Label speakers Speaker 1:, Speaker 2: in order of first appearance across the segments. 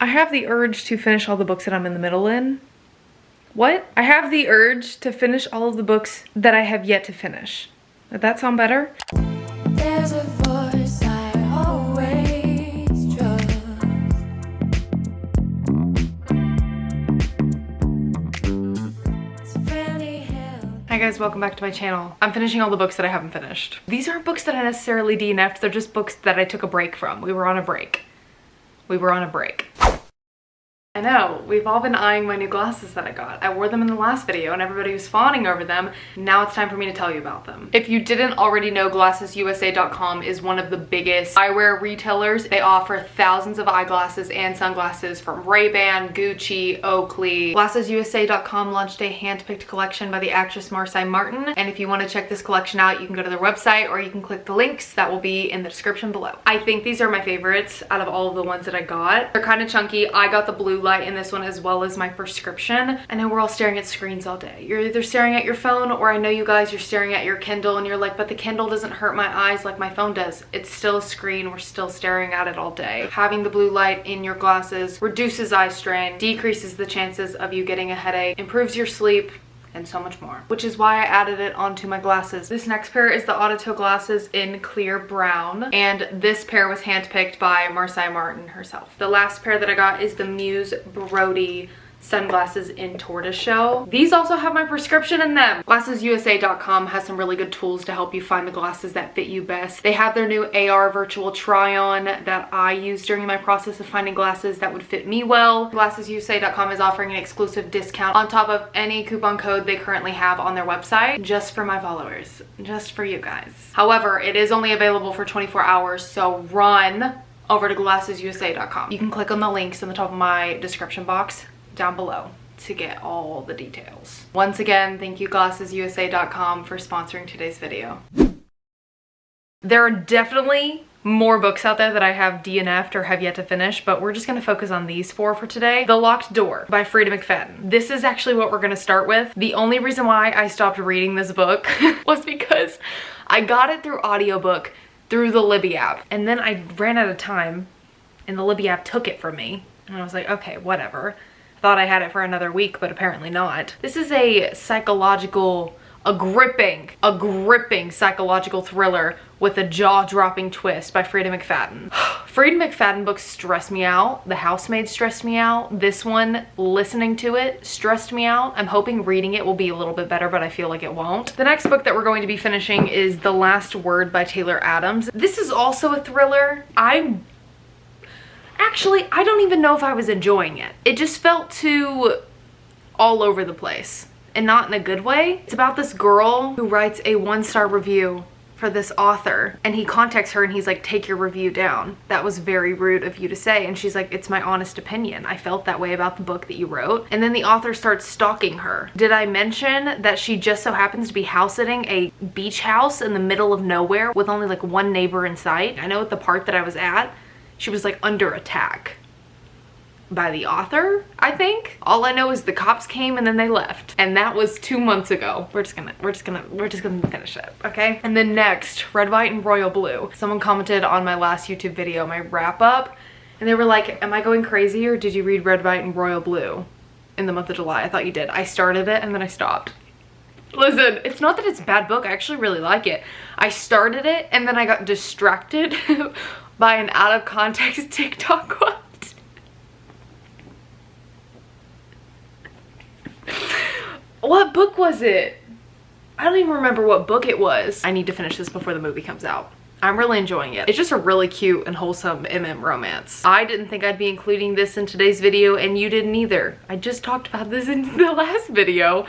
Speaker 1: I have the urge to finish all the books that I'm in the middle in. What? I have the urge to finish all of the books that I have yet to finish. Did that sound better?
Speaker 2: There's a voice I always trust.
Speaker 1: Hi guys, welcome back to my channel. I'm finishing all the books that I haven't finished. These aren't books that I necessarily DNF'd, they're just books that I took a break from. We were on a break. I know, we've all been eyeing my new glasses that I got. I wore them in the last video and everybody was fawning over them. Now it's time for me to tell you about them. If you didn't already know, GlassesUSA.com is one of the biggest eyewear retailers. They offer thousands of eyeglasses and sunglasses from Ray-Ban, Gucci, Oakley. GlassesUSA.com launched a hand-picked collection by the actress Marsai Martin. And if you want to check this collection out, you can go to their website or you can click the links that will be in the description below. I think these are my favorites out of all of the ones that I got. They're kind of chunky. I got the blue light in this one as well as my prescription. I know we're all staring at screens all day. You're either staring at your phone or I know you guys, you're staring at your Kindle and you're like, but the Kindle doesn't hurt my eyes like my phone does. It's still a screen. We're still staring at it all day. Having the blue light in your glasses reduces eye strain, decreases the chances of you getting a headache, improves your sleep, and so much more, which is why I added it onto my glasses. This next pair is the Autotow glasses in clear brown, and this pair was handpicked by Marsai Martin herself. The last pair that I got is the Muse Brody sunglasses in tortoiseshell. These also have my prescription in them. GlassesUSA.com has some really good tools to help you find the glasses that fit you best. They have their new AR virtual try-on that I used during my process of finding glasses that would fit me well. GlassesUSA.com is offering an exclusive discount on top of any coupon code they currently have on their website, just for my followers, just for you guys. However, it is only available for 24 hours, so run over to GlassesUSA.com. You can click on the links in the top of my description box down below to get all the details. Once again, thank you GlassesUSA.com for sponsoring today's video. There are definitely more books out there that I have DNF'd or have yet to finish, but we're just gonna focus on these four for today. The Locked Door by Frieda Mcfadden. This is actually what we're gonna start with. The only reason why I stopped reading this book was because I got it through audiobook through the Libby app, and then I ran out of time and the Libby app took it from me, and I was like, okay, whatever. Thought I had it for another week, but apparently not. This is a gripping psychological thriller with a jaw-dropping twist by Frieda Mcfadden. Frieda Mcfadden books stress me out. The Housemaid stressed me out. This one, listening to it, stressed me out. I'm hoping reading it will be a little bit better, but I feel like it won't. The next book that we're going to be finishing is The Last Word by Taylor Adams. This is also a thriller. Actually, I don't even know if I was enjoying it. It just felt too all over the place, and not in a good way. It's about this girl who writes a 1-star review for this author, and he contacts her and he's like, take your review down. That was very rude of you to say. And she's like, it's my honest opinion. I felt that way about the book that you wrote. And then the author starts stalking her. Did I mention that she just so happens to be house sitting a beach house in the middle of nowhere with only like one neighbor in sight? I know at the part that I was at, she was like under attack by the author, I think. All I know is the cops came and then they left, and that was 2 months ago. We're just gonna finish it, okay? And then next, Red, White, and Royal Blue. Someone commented on my last YouTube video, my wrap up, and they were like, am I going crazy or did you read Red, White, and Royal Blue in the month of July? I thought you did. I started it and then I stopped. Listen, it's not that it's a bad book. I actually really like it. I started it and then I got distracted by an out of context TikTok quote. What book was it? I don't even remember what book it was. I need to finish this before the movie comes out. I'm really enjoying it. It's just a really cute and wholesome MM romance. I didn't think I'd be including this in today's video, and you didn't either. I just talked about this in the last video,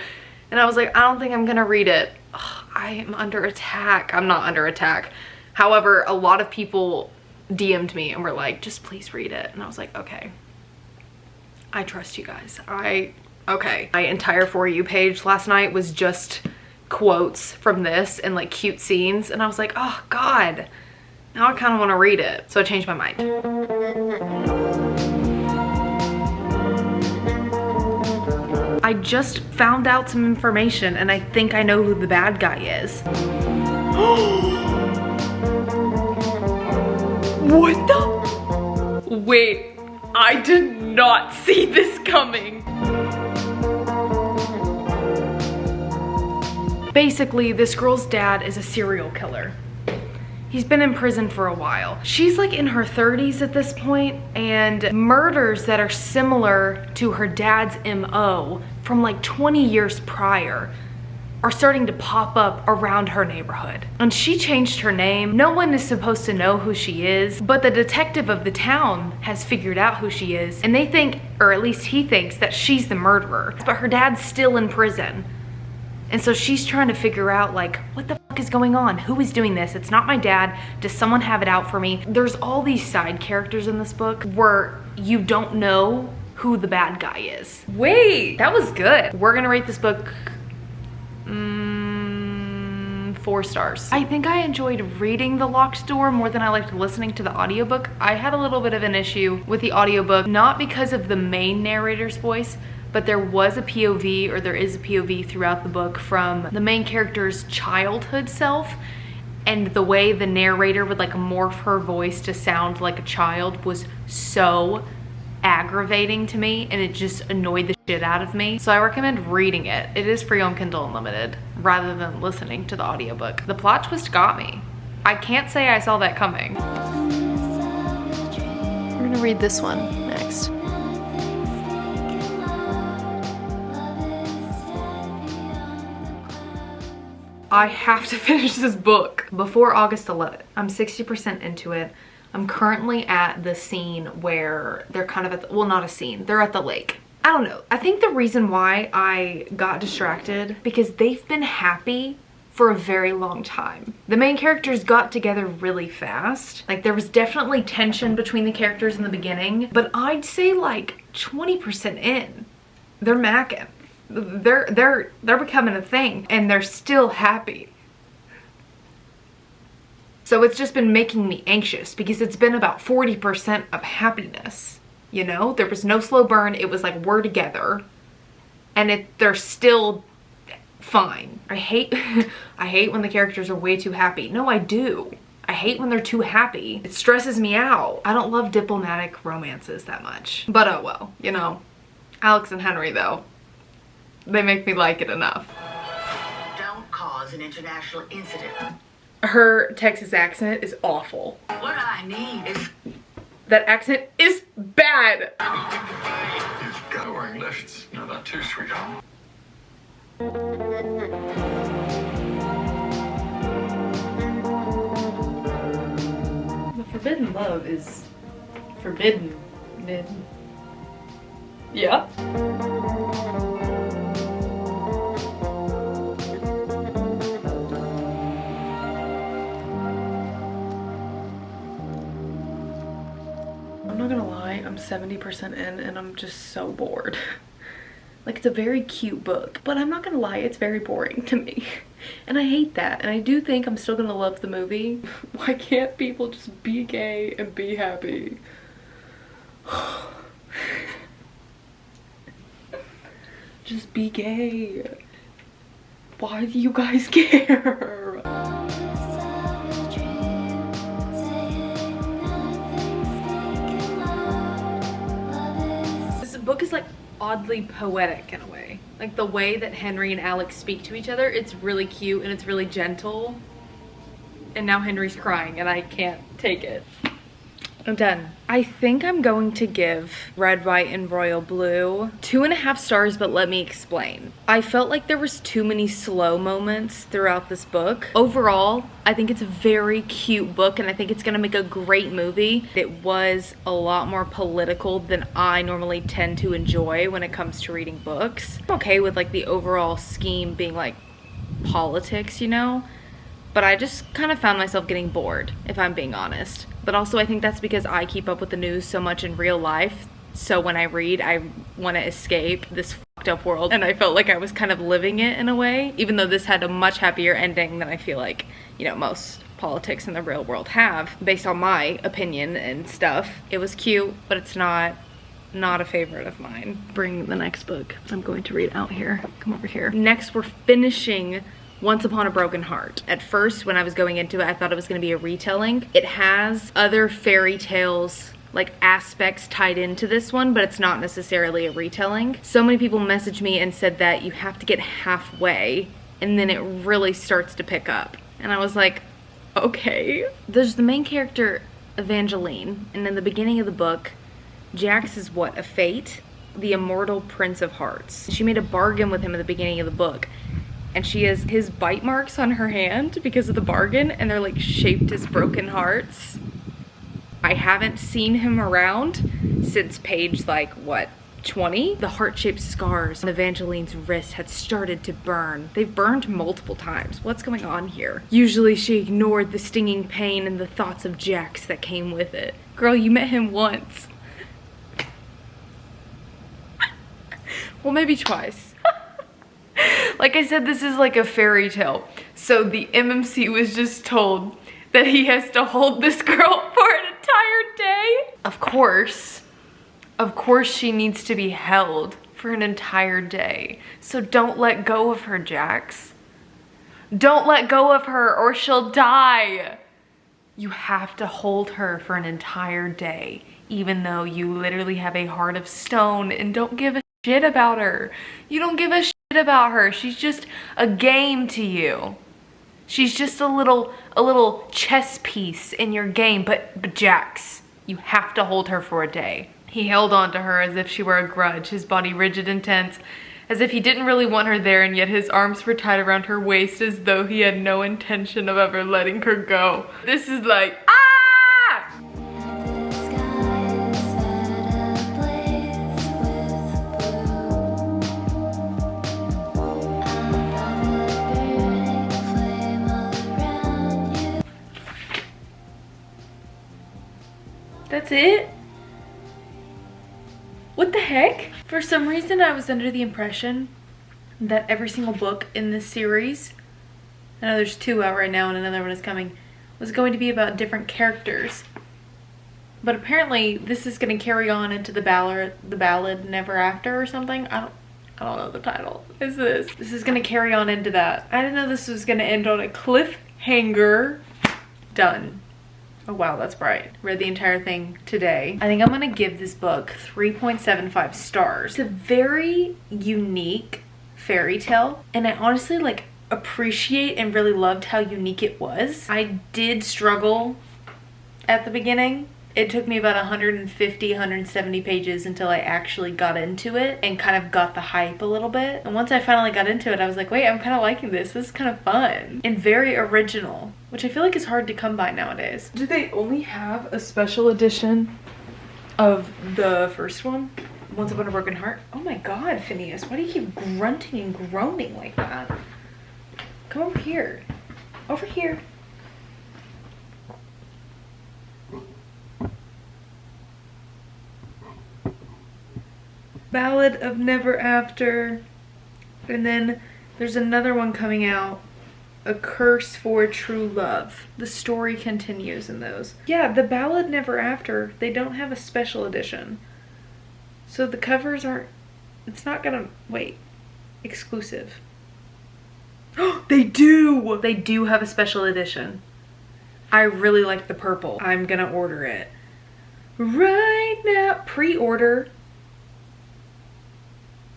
Speaker 1: and I was like, I don't think I'm gonna read it. Ugh, I am under attack. I'm not under attack. However, a lot of people DM'd me and were like, just please read it. And I was like, okay. I trust you guys. Okay. My entire For You page last night was just quotes from this and like cute scenes. And I was like, oh God, now I kind of want to read it. So I changed my mind. I just found out some information and I think I know who the bad guy is. What the? Wait, I did not see this coming. Basically, this girl's dad is a serial killer. He's been in prison for a while. She's like in her 30s at this point, and murders that are similar to her dad's MO from like 20 years prior are starting to pop up around her neighborhood. And she changed her name. No one is supposed to know who she is, but the detective of the town has figured out who she is, and they think, or at least he thinks, that she's the murderer. But her dad's still in prison. And so she's trying to figure out, like, what the fuck is going on? Who is doing this? It's not my dad. Does someone have it out for me? There's all these side characters in this book where you don't know who the bad guy is. Wait, that was good. We're gonna rate this book 4 stars. I think I enjoyed reading The Locked Door more than I liked listening to the audiobook. I had a little bit of an issue with the audiobook, not because of the main narrator's voice, but there was a POV, or there is a POV throughout the book from the main character's childhood self, and the way the narrator would like morph her voice to sound like a child was so aggravating to me, and it just annoyed the shit out of me. So I recommend reading it. It is free on Kindle Unlimited rather than listening to the audiobook. The plot twist got me. I can't say I saw that coming. We're gonna read this one next. I have to finish this book before August 11th. I'm 60% into it. I'm currently at the scene where they're kind of at the, well, not a scene, they're at the lake. I don't know. I think the reason why I got distracted, because they've been happy for a very long time. The main characters got together really fast. Like, there was definitely tension between the characters in the beginning, but I'd say like 20% in, they're macking. They're becoming a thing, and they're still happy. So it's just been making me anxious, because it's been about 40% of happiness. You know, there was no slow burn. It was like, we're together, and they're still fine. I hate when the characters are way too happy. No, I do. I hate when they're too happy. It stresses me out. I don't love diplomatic romances that much. But oh well, you know. Alex and Henry though, they make me like it enough.
Speaker 3: Don't cause an international incident.
Speaker 1: Her Texas accent is awful.
Speaker 3: What I need is...
Speaker 1: That accent is bad.
Speaker 4: You've got wearing lifts. Not that too, sweetheart.
Speaker 1: The forbidden love is forbidden. Yeah. I'm not gonna lie, I'm 70% in and I'm just so bored. Like, it's a very cute book, but I'm not gonna lie, it's very boring to me. And I hate that, and I do think I'm still gonna love the movie. Why can't people just be gay and be happy? Just be gay. Why do you guys care? This book is like oddly poetic in a way. Like the way that Henry and Alex speak to each other, it's really cute and it's really gentle. And now Henry's crying and I can't take it. I'm done. I think I'm going to give Red, White, and Royal Blue 2.5 stars, but let me explain. I felt like there was too many slow moments throughout this book. Overall, I think it's a very cute book and I think it's gonna make a great movie. It was a lot more political than I normally tend to enjoy when it comes to reading books. I'm okay with like the overall scheme being like politics, you know? But I just kind of found myself getting bored, if I'm being honest. But also I think that's because I keep up with the news so much in real life. So when I read, I want to escape this fucked up world. And I felt like I was kind of living it in a way, even though this had a much happier ending than I feel like, you know, most politics in the real world have, based on my opinion and stuff. It was cute, but it's not a favorite of mine. Bring the next book I'm going to read out here. Come over here. Next, we're finishing Once Upon a Broken Heart. At first, when I was going into it, I thought it was going to be a retelling. It has other fairy tales like aspects tied into this one, but it's not necessarily a retelling. So many people messaged me and said that you have to get halfway and then it really starts to pick up. And I was like, okay. There's the main character, Evangeline, and in the beginning of the book, Jax is what, a fate? The immortal Prince of Hearts. She made a bargain with him at the beginning of the book, and she has his bite marks on her hand because of the bargain, and they're like shaped as broken hearts. I haven't seen him around since page like, what, 20? The heart-shaped scars on Evangeline's wrist had started to burn. They've burned multiple times. What's going on here? Usually she ignored the stinging pain and the thoughts of Jax that came with it. Girl, you met him once. Well, maybe twice. Like I said, this is like a fairy tale. So the MMC was just told that he has to hold this girl for an entire day. Of course she needs to be held for an entire day. So don't let go of her, Jax. Don't let go of her or she'll die. You have to hold her for an entire day, even though you literally have a heart of stone and don't give a shit about her. You don't give a shit about her. She's just a game to you. She's just a little chess piece in your game, but Jax, you have to hold her for a day. He held on to her as if she were a grudge, his body rigid and tense, as if he didn't really want her there, and yet his arms were tied around her waist as though he had no intention of ever letting her go. This is like, ah! That's it? What the heck? For some reason I was under the impression that every single book in this series, I know there's 2 out right now and another one is coming, was going to be about different characters. But apparently this is going to carry on into the ballad Never After or something. I don't know the title. Is this? This is going to carry on into that. I didn't know this was going to end on a cliffhanger. Done. Oh wow, that's bright. Read the entire thing today. I think I'm gonna give this book 3.75 stars. It's a very unique fairy tale, and I honestly like appreciate and really loved how unique it was. I did struggle at the beginning. It took me about 150, 170 pages until I actually got into it and kind of got the hype a little bit. And once I finally got into it, I was like, wait, I'm kind of liking this. This is kind of fun and very original, which I feel like is hard to come by nowadays. Do they only have a special edition of the first one? Once Upon a Broken Heart? Oh my God, Phineas, why do you keep grunting and groaning like that? Come over here. Over here. Ballad of Never After, and then there's another one coming out, A Curse for True Love. The story continues in those. Yeah, the Ballad Never After, they don't have a special edition. So the covers aren't, it's not gonna, wait, exclusive. Oh, they do! They do have a special edition. I really like the purple. I'm gonna order it. Right now, pre-order.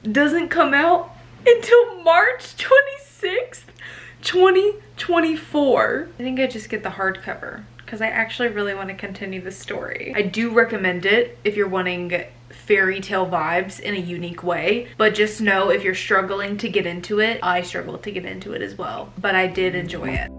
Speaker 1: Doesn't come out until March 26th, 2024. I think I just get the hardcover because I actually really want to continue the story. I do recommend it if you're wanting fairy tale vibes in a unique way, but just know if you're struggling to get into it, I struggled to get into it as well, but I did enjoy it.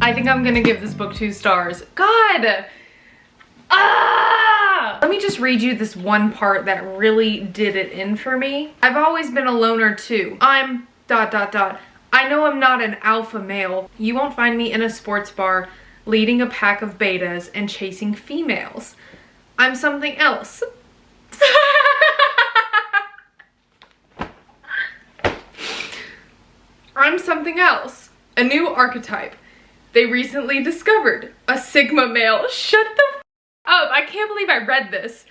Speaker 1: I think I'm gonna give this book 2 stars. God! Ah! Let me just read you this one part that really did it in for me. I've always been a loner too. I'm ... I know I'm not an alpha male. You won't find me in a sports bar leading a pack of betas and chasing females. I'm something else. I'm something else. A new archetype. They recently discovered a Sigma male. Shut the f up. I can't believe I read this.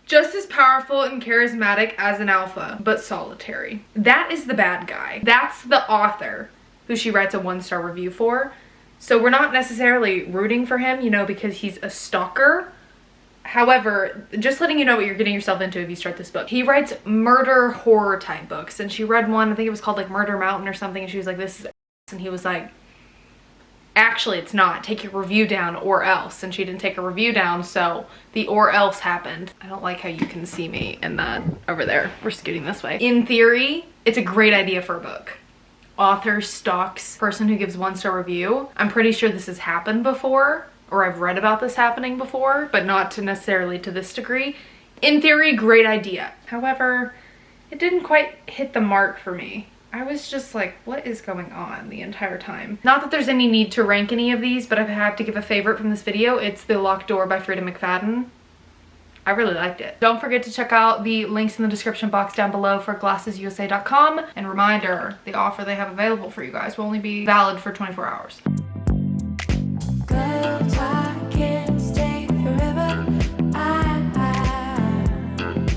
Speaker 1: Just as powerful and charismatic as an alpha, but solitary. That is the bad guy. That's the author who she writes a 1-star review for. So we're not necessarily rooting for him, you know, because he's a stalker. However, just letting you know what you're getting yourself into if you start this book. He writes murder horror type books, and she read one, I think it was called like Murder Mountain or something, and she was like, this is ass. And he was like, actually it's not, take your review down or else. And she didn't take a review down, so the or else happened. I don't like how you can see me in that over there. We're scooting this way. In theory, it's a great idea for a book. Author stalks person who gives 1-star review. I'm pretty sure this has happened before, or I've read about this happening before, but not necessarily to this degree. In theory, great idea. However, it didn't quite hit the mark for me. I was just like, what is going on the entire time? Not that there's any need to rank any of these, but if I have to give a favorite from this video, it's The Locked Door by Frieda Mcfadden. I really liked it. Don't forget to check out the links in the description box down below for glassesusa.com. And reminder, the offer they have available for you guys will only be valid for 24 hours.
Speaker 2: Good time.